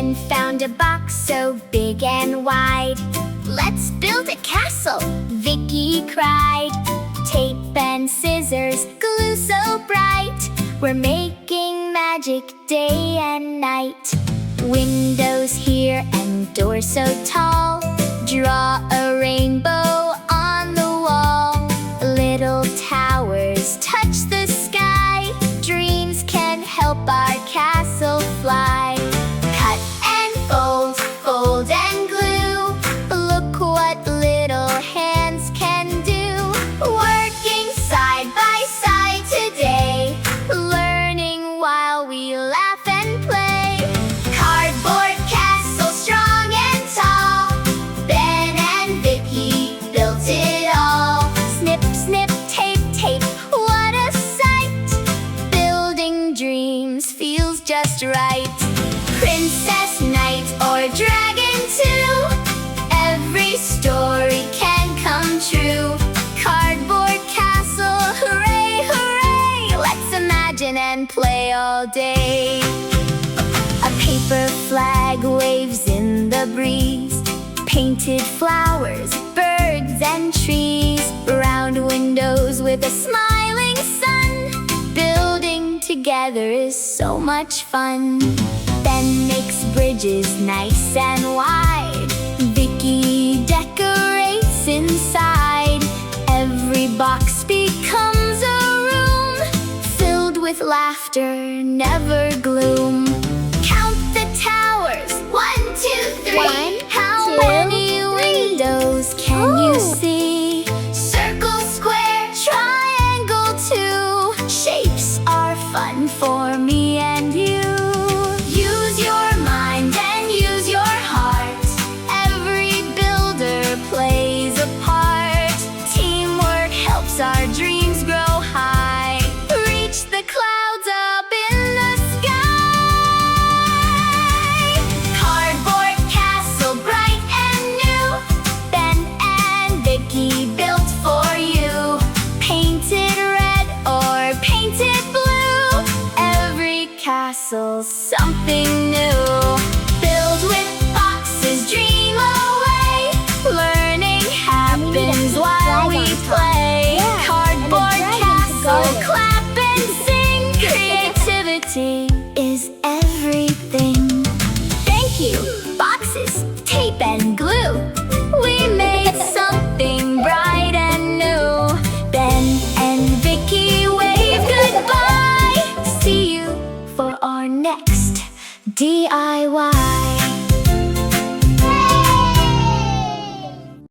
Ben found a box so big and wide. "Let's build a castle," Viki cried. "Tape and scissors, glue so bright. We're making magic day and night. Windows here and doors so tall. Draw a rainbow on the wall. Little towers touch the sky. Dreams can help our castle fly. Cut and fold, fold and glue. Look what little hands can do. Working side by side today. Learning while we laugh and play. Cardboard castle strong and tall. Ben and Viki built it all. Snip, snip, tape, tape, what a sight. Building dreams feels just right. Princess, knight, or dragon too. Every story can come true. Cardboard castle, hooray, hooray. Let's imagine and play all day. A paper flag waves in the breeze. Painted flowers, birds and trees. Round windows with a smiling sun. Building together is so much fun. Ben makes bridges nice and wide. Viki decorates inside. Every box becomes a room filled with laughter, never gloom. Count the towers, 1, 2, 3. 1, How 2, many 3. windows can you Oh. see? Circle, square, triangle too. Shapes are fun for me and you. Use your mind and use your heart. Every builder plays a part. Teamwork helps our dreams grow high. Reach the clouds up in the sky. Cardboard castle bright and new. Ben and Viki built for you. Painted red or painted blue. Every castle's something new. Build with boxes, dream away. Learning happens while we play. Yeah, Cardboard and a dragon to castle, guard it. clap and sing. Creativity is everything. Thank you, boxes, tape and glue. We made something bright and new. Ben and Viki wave goodbye. See you for our next DIY.